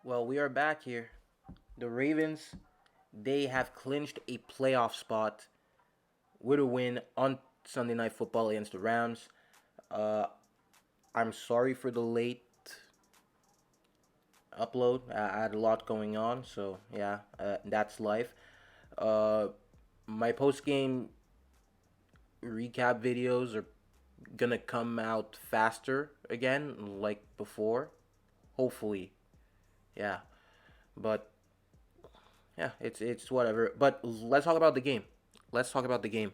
Well, we are back here. The Ravens, they have clinched a playoff spot with a win on Sunday Night Football against the Rams. Uh, I'm sorry for the late upload. I had a lot going on, so yeah, that's life. Uh, my post game recap videos are gonna come out faster again, like before. Hopefully, yeah. But yeah, it's whatever. But let's talk about the game. Let's talk about the game.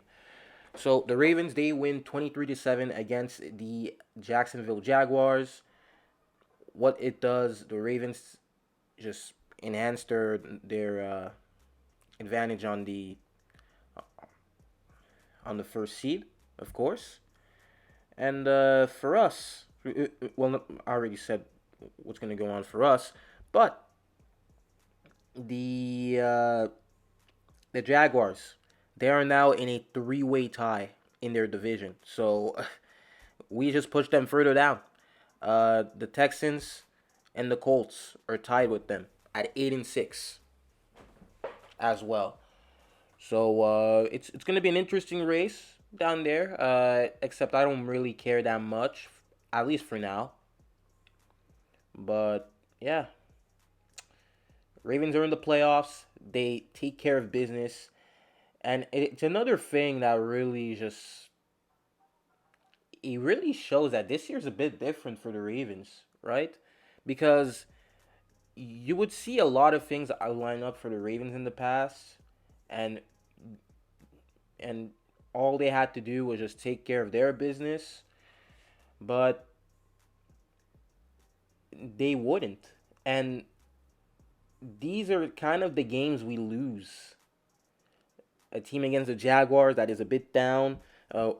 So the Ravens they win 23-7 against the Jacksonville Jaguars. What it does, the Ravens just enhance their advantage on the first seed, of course. And for us, well, I already said what's going to go on for us, but the uh, the Jaguars, they are now in a three-way tie in their division. So we just pushed them further down. The Texans and the Colts are tied with them at 8-6 as well. So it's gonna be an interesting race down there. Except I don't really care that much, at least for now. But yeah, Ravens are in the playoffs. They take care of business, and it's another thing that really just it really shows that this year's a bit different for the Ravens, right? Because you would see a lot of things line up for the Ravens in the past, and and all they had to do was just take care of their business, but they wouldn't. And these are kind of the games we lose. A team against the Jaguars that is a bit down. Uh,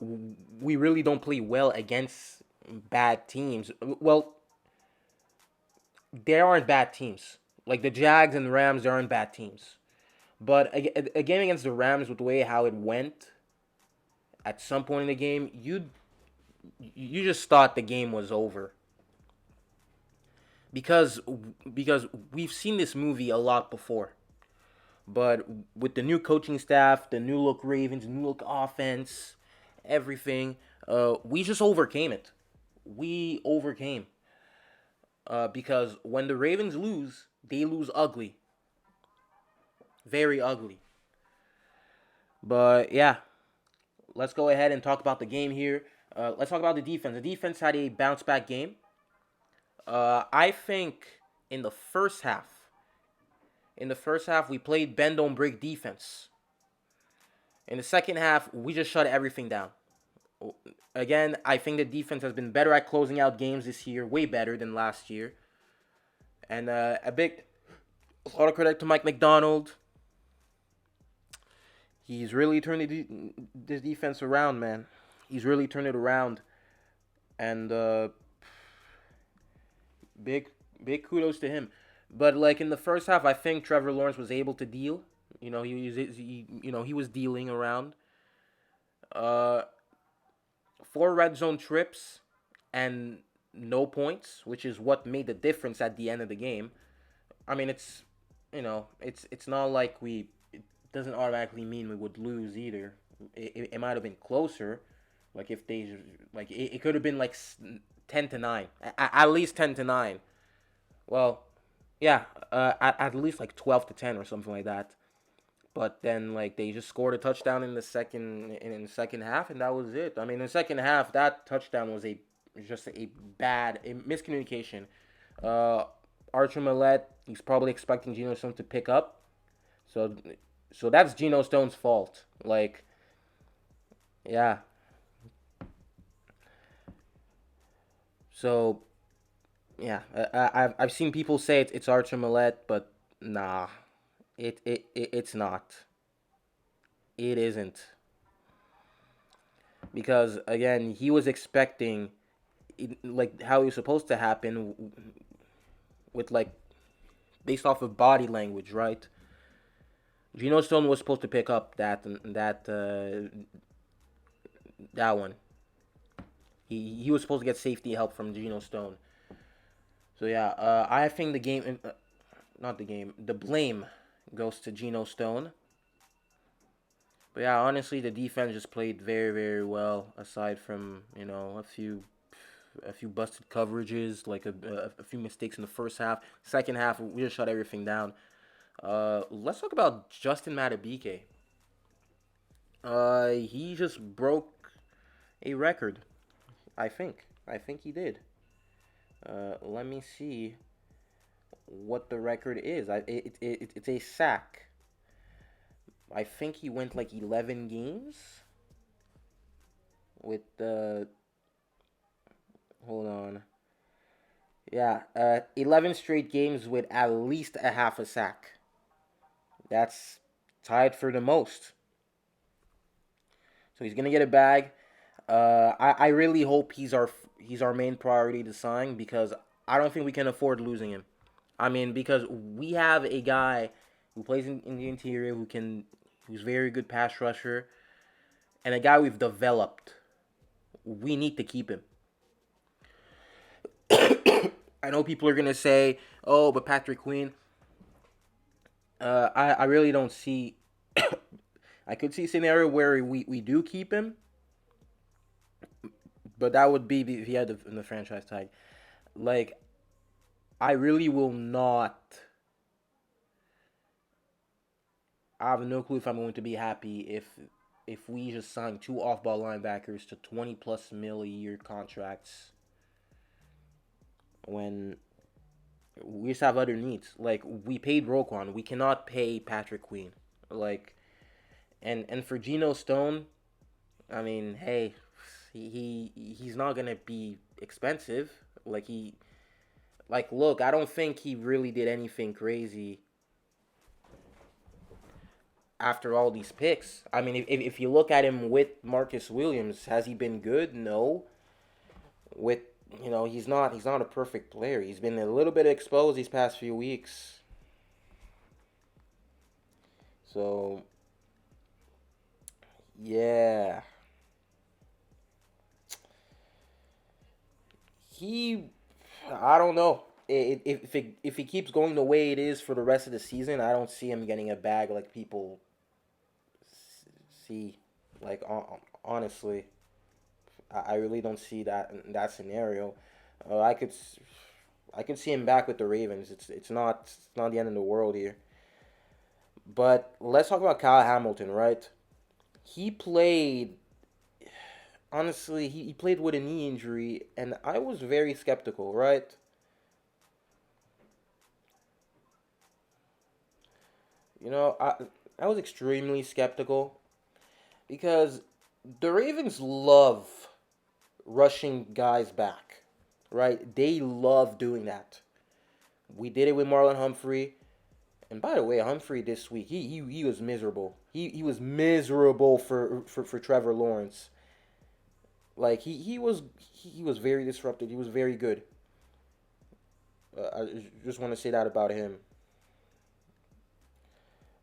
we really don't play well against bad teams. Well, there aren't bad teams. Like the Jags and the Rams, there aren't bad teams. But a game against the Rams, with the way how it went, at some point in the game, you just thought the game was over because because we've seen this movie a lot before. But with the new coaching staff, the new look Ravens, new look offense, everything, we just overcame it. We overcame because when the Ravens lose, they lose ugly, very ugly. But yeah, let's go ahead and talk about the game here. Let's talk about the defense. The defense had a bounce back game. I think in the first half, we played bend don't break defense. In the second half, we just shut everything down. Again, I think the defense has been better at closing out games this year, way better than last year. And a lot of credit to Mike McDonald. He's really turned this defense around, man. He's really turned it around, and big big kudos to him. But like in the first half, I think Trevor Lawrence was able to deal. He was dealing around. Uh, Four red zone trips and no points, which is what made the difference at the end of the game. I mean, it's not like we. It doesn't automatically mean we would lose either. It might have been closer. Like if they it could have been like 10-9, at least 10-9. Well, yeah, at least like 12-10 or something like that. But then like they just scored a touchdown in the second half, and that was it. I mean, in the second half, that touchdown was a just a bad a miscommunication. Uh, Archer Millette, he's probably expecting Geno Stone to pick up, so that's Geno Stone's fault. Like, yeah. So yeah, I've seen people say it's Archer Millette, but nah, it's not. It isn't because again he was expecting like how it was supposed to happen with like based off of body language, right? Geno Stone was supposed to pick up that one. He was supposed to get safety help from Geno Stone. So yeah, I think the game. not the game, the blame goes to Geno Stone. But yeah, honestly, the defense just played very, very well. Aside from a few busted coverages, like a few mistakes in the first half. Second half, we just shut everything down. Let's talk about Justin Matabike. He just broke a record. I think. I think he did. Let me see what the record is. It's a sack. I think he went like 11 games with the. Hold on. Yeah, 11 straight games with at least a half a sack. That's tied for the most. So he's gonna get a bag. I really hope he's our main priority to sign because I don't think we can afford losing him. I mean, because we have a guy who plays in the interior who's very good pass rusher, and a guy we've developed. We need to keep him. I know people are gonna say, "Oh, but Patrick Queen." I really don't see. I could see a scenario where we do keep him, but that would be if he had the franchise tag. Like, I really will not. I have no clue if I'm going to be happy if we just sign two off-ball linebackers to 20 plus mil a year contracts when we just have other needs. Like, we paid Roquan, we cannot pay Patrick Queen. Like, and for Geno Stone, I mean, hey, he's not gonna be expensive. Look, I don't think he really did anything crazy after all these picks. I mean, if you look at him with Marcus Williams, has he been good? No. With he's not a perfect player. He's been a little bit exposed these past few weeks. So yeah, he. I don't know. If he keeps going the way it is for the rest of the season, I don't see him getting a bag like people see. Like honestly, I really don't see that scenario. I could see him back with the Ravens. It's not the end of the world here. But let's talk about Kyle Hamilton, right? He played honestly, he played with a knee injury, and I was very skeptical, right? I was extremely skeptical because the Ravens love rushing guys back, right? They love doing that. We did it with Marlon Humphrey. And by the way, Humphrey this week, he was miserable. He was miserable for Trevor Lawrence. Like he was very disrupted. He was very good. I just want to say that about him.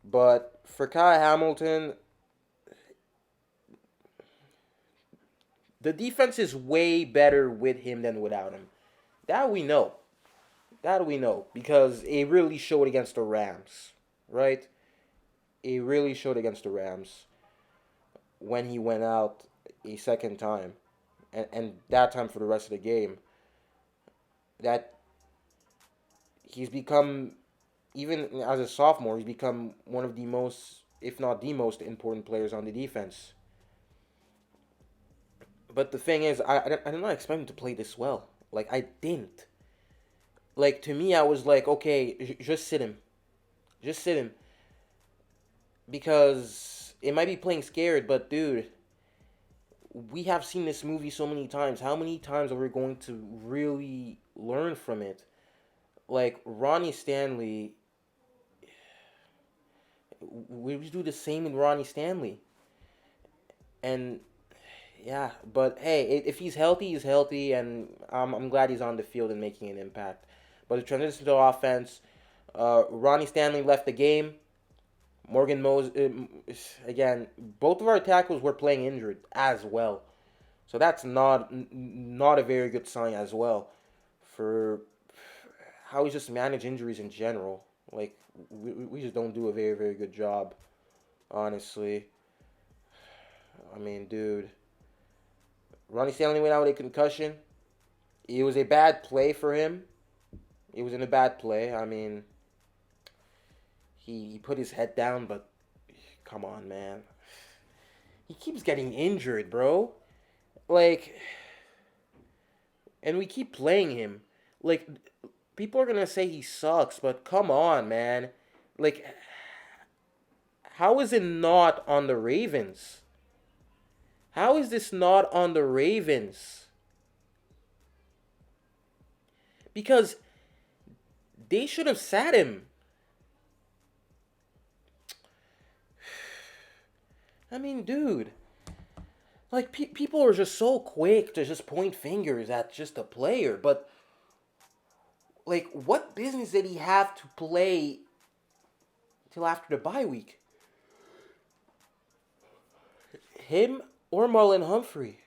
But for Kyle Hamilton, the defense is way better with him than without him. That we know. That we know because it really showed against the Rams, right? It really showed against the Rams when he went out a second time, and that time for the rest of the game. That he's become, even as a sophomore, he's become one of the most, if not the most important players on the defense. But the thing is, I did not expect him to play this well. Like, I didn't. Like, to me, I was like, okay, just sit him. Just sit him. Because it might be playing scared, but dude, we have seen this movie so many times. How many times are we going to really learn from it? Like, Ronnie Stanley, we do the same in Ronnie Stanley. And yeah, but hey, if he's healthy, he's healthy, and I'm glad he's on the field and making an impact. But the transition to offense, Ronnie Stanley left the game. Morgan Moses, again, both of our tackles were playing injured as well. So that's not a very good sign as well for how we just manage injuries in general. Like we just don't do a very very good job, honestly. I mean, dude, Ronnie Stanley went out with a concussion. It was a bad play for him. It was in a bad play. I mean, he put his head down, but come on, man. He keeps getting injured, bro. Like, and we keep playing him. Like, people are gonna say he sucks, but come on, man. Like, how is it not on the Ravens? How is this not on the Ravens? Because they should have sat him. I mean, dude, like people are just so quick to just point fingers at just a player, but like, what business did he have to play till after the bye week? Him or Marlon Humphrey?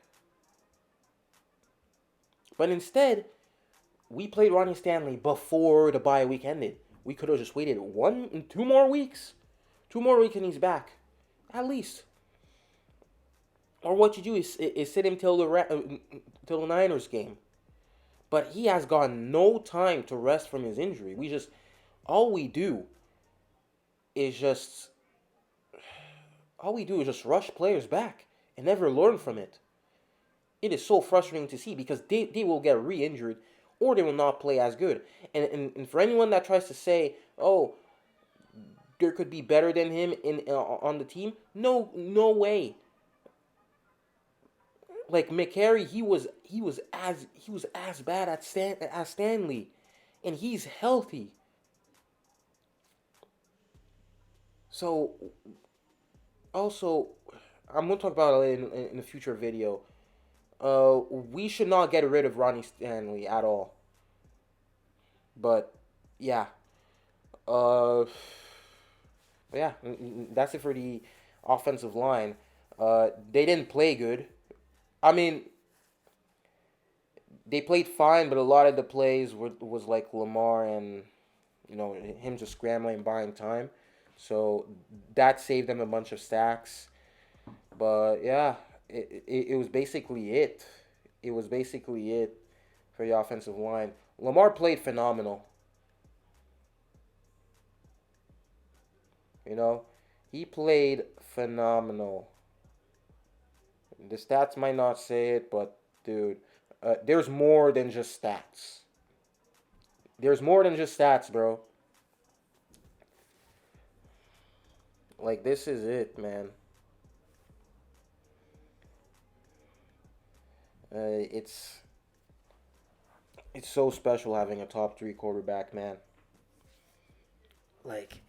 But instead, we played Ronnie Stanley before the bye week ended. We could have just waited 2 more weeks. 2 more weeks and he's back. At least. Or what you do is sit him till the Niners game. But he has gotten no time to rest from his injury. All we do is just rush players back and never learn from it. It is so frustrating to see because they will get re-injured or they will not play as good. And for anyone that tries to say, oh, there could be better than him on the team, no way. Like McCary, he was as bad as Stanley, and he's healthy. So also, I'm gonna talk about it in a future video. We should not get rid of Ronnie Stanley at all. But yeah, uh, yeah, that's it for the offensive line. They didn't play good. I mean, they played fine, but a lot of the plays was like Lamar and him just scrambling, buying time. So that saved them a bunch of sacks. But yeah, it was basically it. It was basically it for the offensive line. Lamar played phenomenal. You know, he played phenomenal. The stats might not say it, but dude, there's more than just stats. There's more than just stats, bro. Like this is it, man. It's so special having a top three quarterback, man. Like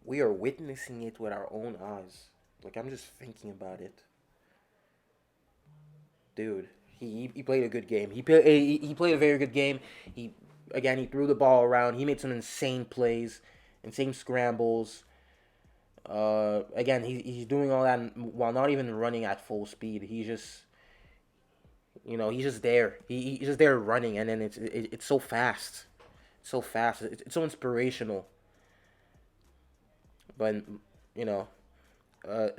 we are witnessing it with our own eyes. Like I'm just thinking about it, dude. He played a good game. He played a very good game. He threw the ball around. He made some insane plays, insane scrambles. Again, he's doing all that while not even running at full speed. He's just there. He's just there running, and then it's so fast, so fast. It's so inspirational. But you know, uh,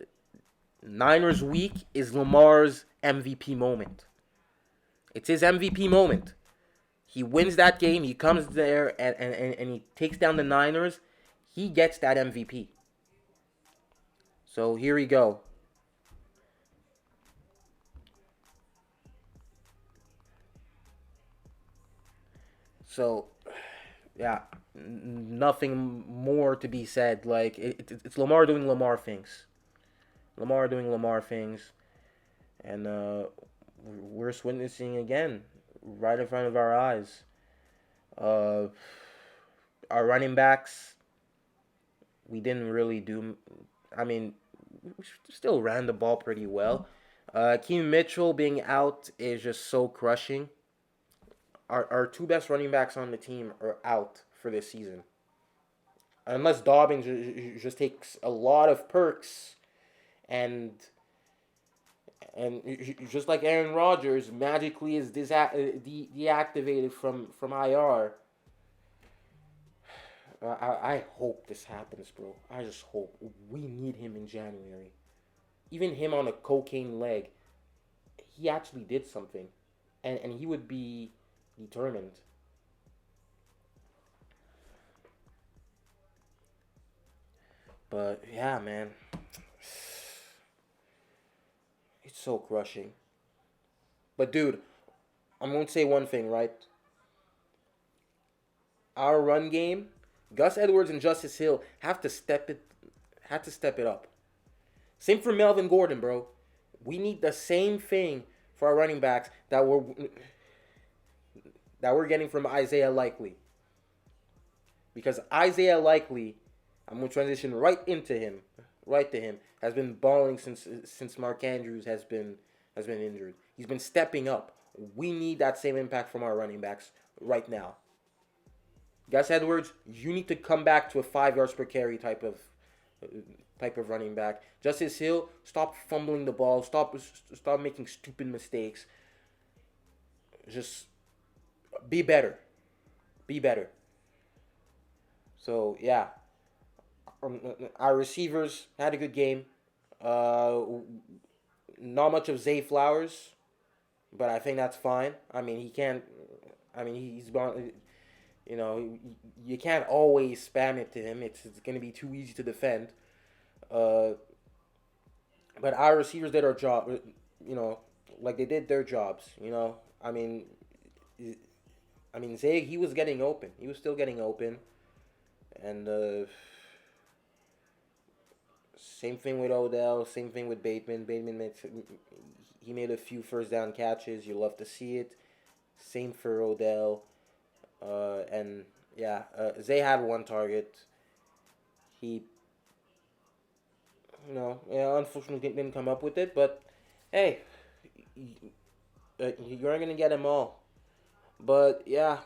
Niners week is Lamar's MVP moment. It's his MVP moment. He wins that game. He comes there and he takes down the Niners. He gets that MVP. So here we go. So yeah, nothing more to be said. Like it's Lamar doing Lamar things. Lamar doing Lamar things, and we're just witnessing again, right in front of our eyes. Uh, our running backs, we didn't really do. I mean, we still ran the ball pretty well. Keem Mitchell being out is just so crushing. Our two best running backs on the team are out for this season. Unless Dobbins just takes a lot of perks and just like Aaron Rodgers magically is deactivated from IR. I hope this happens, bro. I just hope. We need him in January. Even him on a cocaine leg, he actually did something, and he would be determined. But yeah, man, it's so crushing. But dude, I'm gonna say one thing, right? Our run game, Gus Edwards and Justice Hill have to step it up. Same for Melvin Gordon, bro. We need the same thing for our running backs that we're getting from Isaiah Likely. Because Isaiah Likely, I'm gonna transition right into him, right to him, has been balling since Mark Andrews has been injured. He's been stepping up. We need that same impact from our running backs right now. Gus Edwards, you need to come back to a 5 yards per carry type of running back. Justice Hill, stop fumbling the ball. Stop making stupid mistakes. Just be better. Be better. So yeah, our receivers had a good game. Uh, Not much of Zay Flowers, but I think that's fine. I mean, he can't. I mean, he's gone. You know, you can't always spam it to him. It's going to be too easy to defend. Uh, but our receivers did our job. You know, like they did their jobs. I mean, Zay, he was getting open. He was still getting open, and same thing with Odell. Same thing with Bateman. He made a few first down catches. You love to see it. Same for Odell. And yeah, Zay had one target. He, yeah, unfortunately didn't come up with it. But hey, you aren't gonna get them all. But yeah,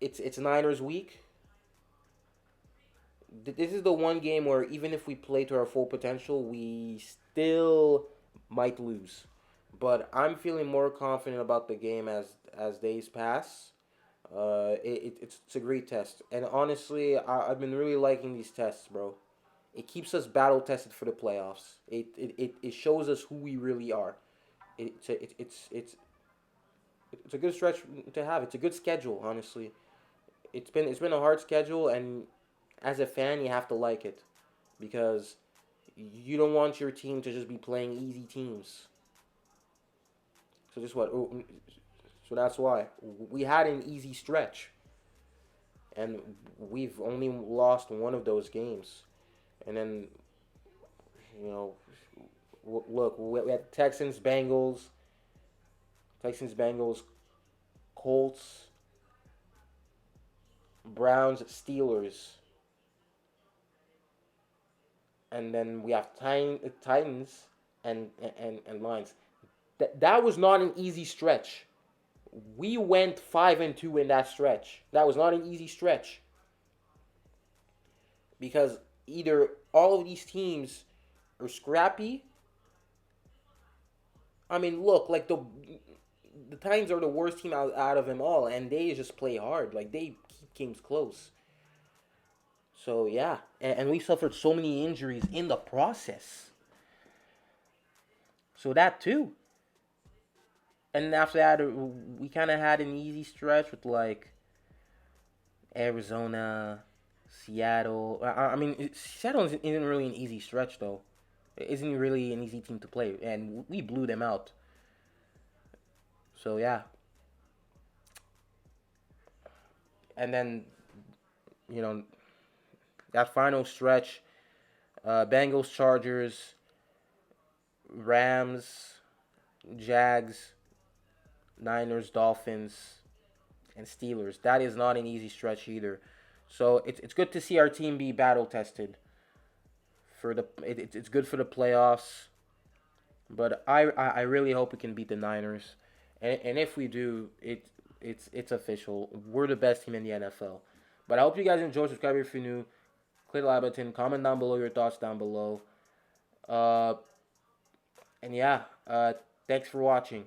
it's Niners week. This is the one game where even if we play to our full potential, we still might lose. But I'm feeling more confident about the game as days pass. It's a great test, and honestly, I've been really liking these tests, bro. It keeps us battle tested for the playoffs. It shows us who we really are. It's a good stretch to have. It's a good schedule, honestly. It's been a hard schedule, and as a fan, you have to like it because you don't want your team to just be playing easy teams. So just what? So that's why we had an easy stretch, and we've only lost one of those games. And then you know, look, we had Texans, Bengals, Colts, Browns, Steelers, and then we have Titans and Lions. That was not an easy stretch. We went 5-2 in that stretch. That was not an easy stretch because either all of these teams are scrappy. I mean, look, like the Titans are the worst team out of them all, and they just play hard. Like they keep games close. So yeah, and we suffered so many injuries in the process. So that too. And after that, we kind of had an easy stretch with like Arizona, Seattle. I mean, Seattle isn't really an easy stretch though. It isn't really an easy team to play, and we blew them out. So yeah, and then you know that final stretch, Bengals, Chargers, Rams, Jags, Niners, Dolphins, and Steelers. That is not an easy stretch either. So it's good to see our team be battle tested for it's good for the playoffs. But I really hope we can beat the Niners, and if we do, it's official. We're the best team in the NFL. But I hope you guys enjoy. Subscribe if you're new. Click the like button. Comment down below your thoughts down below. Uh, and yeah, thanks for watching.